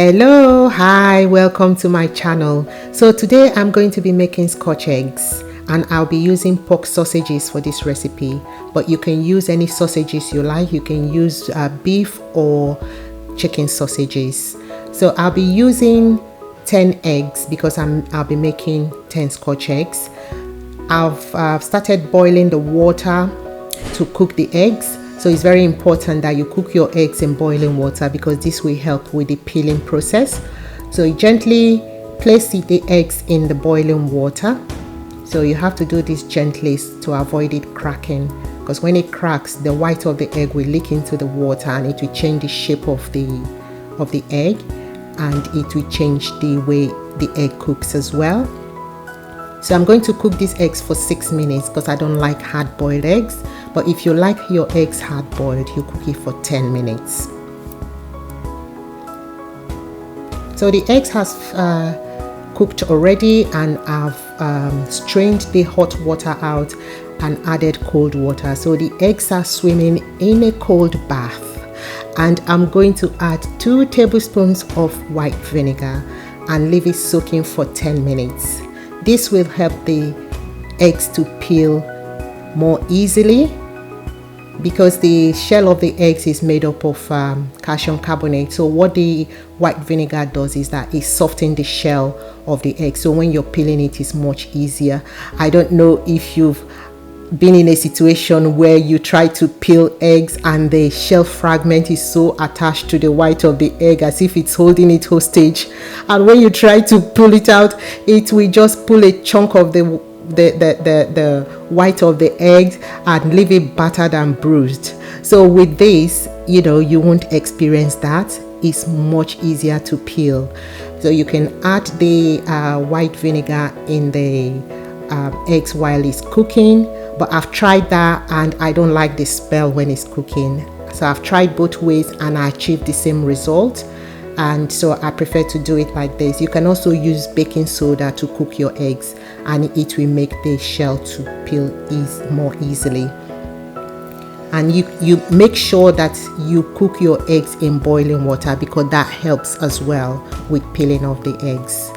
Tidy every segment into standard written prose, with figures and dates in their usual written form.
Hello, hi, welcome to my channel. So today I'm going to be making Scotch eggs and I'll be using pork sausages for this recipe, but you can use any sausages you like. You can use beef or chicken sausages. So I'll be using 10 eggs because I'll be making 10 Scotch eggs. I've started boiling the water to cook the eggs. So it's very important that you cook your eggs in boiling water because this will help with the peeling process. So you gently place the eggs in the boiling water. So you have to do this gently to avoid it cracking, because when it cracks, the white of the egg will leak into the water and it will change the shape of the egg, and it will change the way the egg cooks as well. So I'm going to cook these eggs for 6 minutes because I don't like hard-boiled eggs. But if you like your eggs hard-boiled, you cook it for 10 minutes. So the eggs has cooked already, and I've strained the hot water out and added cold water. So the eggs are swimming in a cold bath. And I'm going to add 2 tablespoons of white vinegar and leave it soaking for 10 minutes. This will help the eggs to peel more easily because the shell of the eggs is made up of calcium carbonate. So what the white vinegar does is that it softens the shell of the egg. So when you're peeling it, it's much easier. I don't know if you've been in a situation where you try to peel eggs and the shell fragment is so attached to the white of the egg as if it's holding it hostage, and when you try to pull it out, it will just pull a chunk of the white of the egg and leave it battered and bruised. So with this, you won't experience that. It's much easier to peel. So you can add the white vinegar in the eggs while it's cooking, but I've tried that and I don't like the smell when it's cooking. So I've tried both ways and I achieved the same result, and so I prefer to do it like this. You can also use baking soda to cook your eggs and it will make the shell to peel more easily. And you make sure that you cook your eggs in boiling water because that helps as well with peeling of the eggs.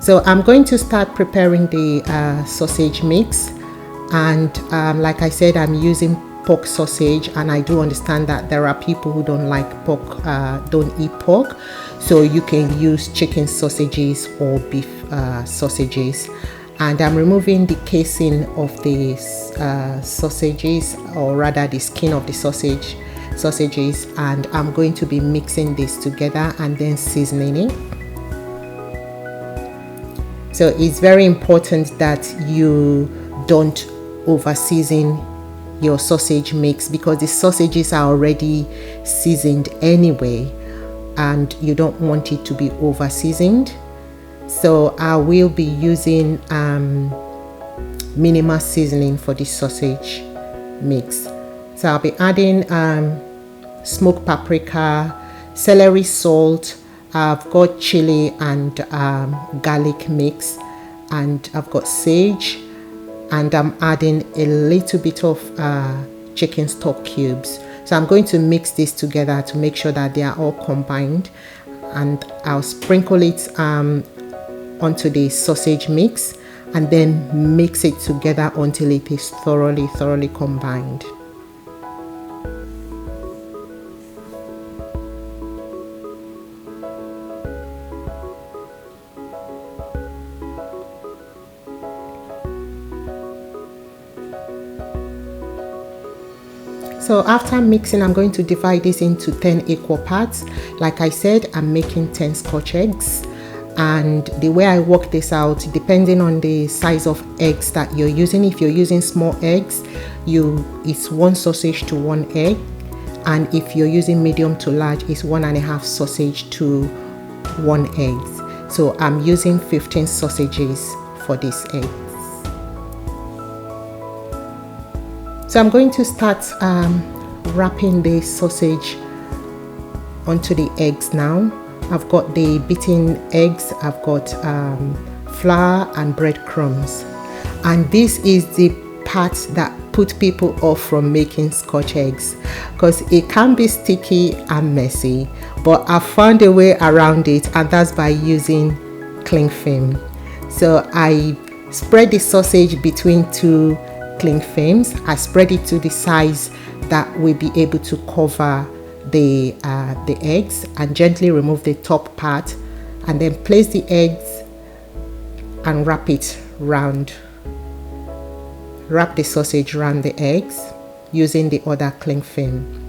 So I'm going to start preparing the sausage mix, and like I said, I'm using pork sausage, and I do understand that there are people who don't like pork, don't eat pork, so you can use chicken sausages or beef sausages. And I'm removing the casing of the sausages, or rather the skin of the sausages, and I'm going to be mixing this together and then seasoning it. So it's very important that you don't over season your sausage mix because the sausages are already seasoned anyway and you don't want it to be over seasoned. So I will be using minimal seasoning for this sausage mix. So I'll be adding smoked paprika, celery, salt. I've got chilli and garlic mix, and I've got sage, and I'm adding a little bit of chicken stock cubes. So I'm going to mix this together to make sure that they are all combined, and I'll sprinkle it onto the sausage mix and then mix it together until it is thoroughly combined. So after mixing, I'm going to divide this into 10 equal parts. Like I said, I'm making 10 Scotch eggs. And the way I work this out, depending on the size of eggs that you're using, if you're using small eggs, it's 1 sausage to 1 egg. And if you're using medium to large, it's 1.5 sausage to 1 egg. So I'm using 15 sausages for this egg. So I'm going to start wrapping the sausage onto the eggs now. I've got the beaten eggs, I've got flour and breadcrumbs. And this is the part that put people off from making Scotch eggs because it can be sticky and messy, but I found a way around it, and that's by using cling film. So I spread the sausage between two cling films. I spread it to the size that will be able to cover the eggs, and gently remove the top part, and then place the eggs and wrap it round. Wrap the sausage around the eggs using the other cling film.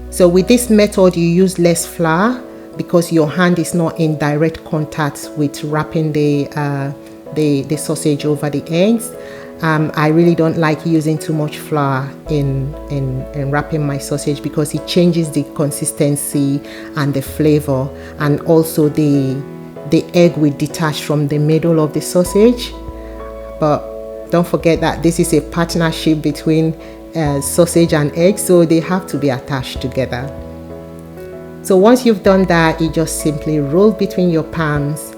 So with this method, you use less flour because your hand is not in direct contact with wrapping the sausage over the eggs. I really don't like using too much flour in wrapping my sausage because it changes the consistency and the flavor, and also the egg will detach from the middle of the sausage. But don't forget that this is a partnership between sausage and egg, so they have to be attached together. So once you've done that, you just simply roll between your palms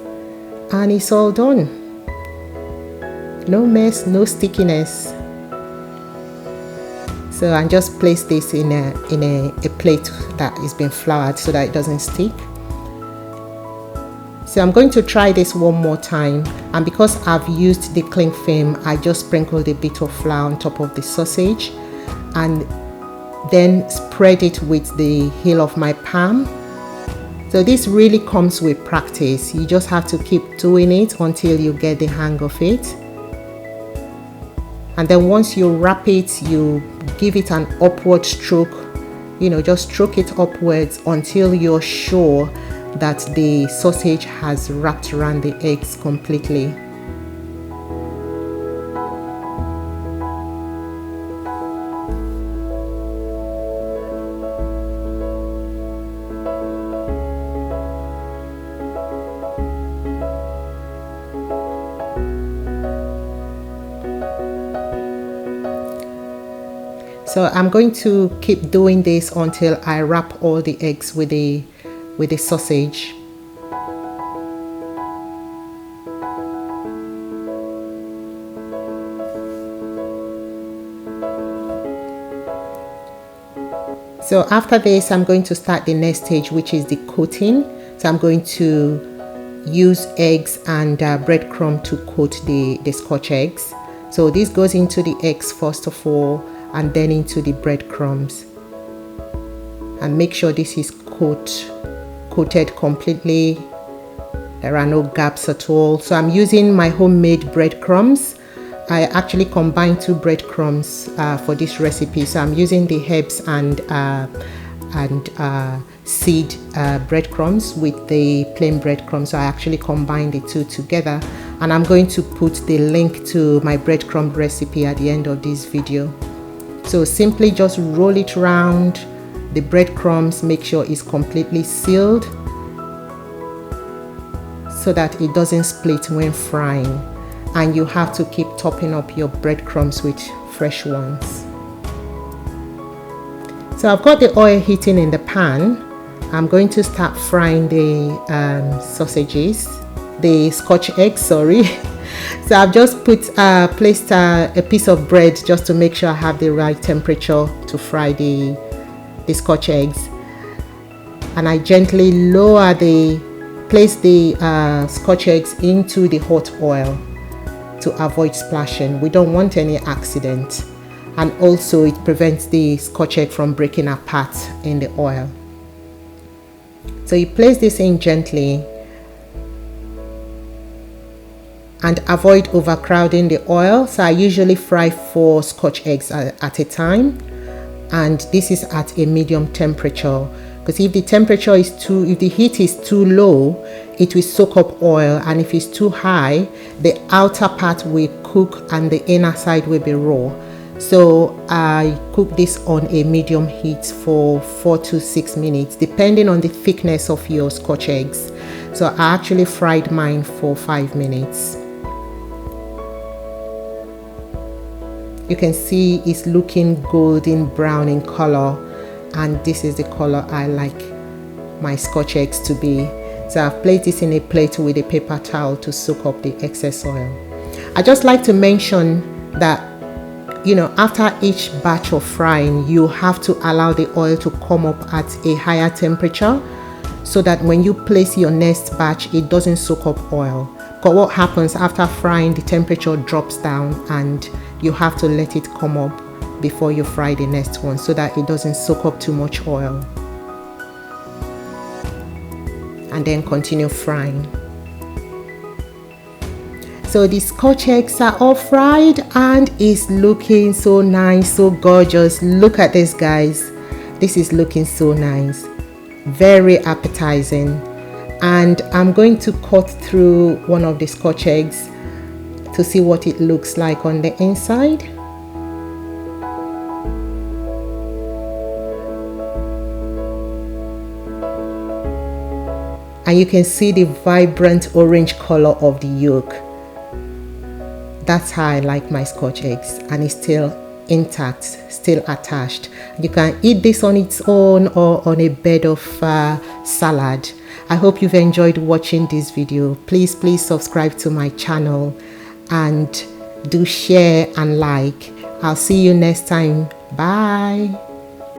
and it's all done. No mess, no stickiness. So I just place this in a plate that is been floured so that it doesn't stick. So I'm going to try this one more time, and because I've used the cling film, I just sprinkled a bit of flour on top of the sausage and then spread it with the heel of my palm. So this really comes with practice. You just have to keep doing it until you get the hang of it. And then once you wrap it, you give it an upward stroke, just stroke it upwards until you're sure that the sausage has wrapped around the eggs completely. So I'm going to keep doing this until I wrap all the eggs with the sausage. So after this, I'm going to start the next stage, which is the coating. So I'm going to use eggs and breadcrumb to coat the Scotch eggs. So this goes into the eggs first of all, and then into the breadcrumbs. And make sure this is coated completely. There are no gaps at all. So I'm using my homemade breadcrumbs. I actually combined two breadcrumbs for this recipe. So I'm using the herbs and seed breadcrumbs with the plain breadcrumbs. So I actually combined the two together, and I'm going to put the link to my breadcrumb recipe at the end of this video. So simply just roll it around the breadcrumbs, make sure it's completely sealed so that it doesn't split when frying, and you have to keep topping up your breadcrumbs with fresh ones. So I've got the oil heating in the pan. I'm going to start frying the Scotch eggs, sorry. So I've just placed a piece of bread just to make sure I have the right temperature to fry the Scotch eggs, and I gently place the Scotch eggs into the hot oil to avoid splashing. We don't want any accident, and also it prevents the Scotch egg from breaking apart in the oil. So you place this in gently and avoid overcrowding the oil. So I usually fry 4 Scotch eggs at a time, and this is at a medium temperature, because if the heat is too low, it will soak up oil, and if it's too high, the outer part will cook and the inner side will be raw. So I cook this on a medium heat for 4 to 6 minutes, depending on the thickness of your Scotch eggs. So I actually fried mine for 5 minutes. You can see it's looking golden brown in color, and this is the color I like my Scotch eggs to be. So I've placed this in a plate with a paper towel to soak up the excess oil. I just like to mention that after each batch of frying, you have to allow the oil to come up at a higher temperature so that when you place your next batch, it doesn't soak up oil. But what happens after frying, the temperature drops down and you have to let it come up before you fry the next one so that it doesn't soak up too much oil. And then continue frying. So the Scotch eggs are all fried and it's looking so nice, so gorgeous. Look at this, guys. This is looking so nice. Very appetizing. And I'm going to cut through one of the Scotch eggs to see what it looks like on the inside. And you can see the vibrant orange color of the yolk. That's how I like my Scotch eggs, and it's still intact, still attached. You can eat this on its own or on a bed of salad. I hope you've enjoyed watching this video. Please subscribe to my channel and do share and like. I'll see you next time. Bye.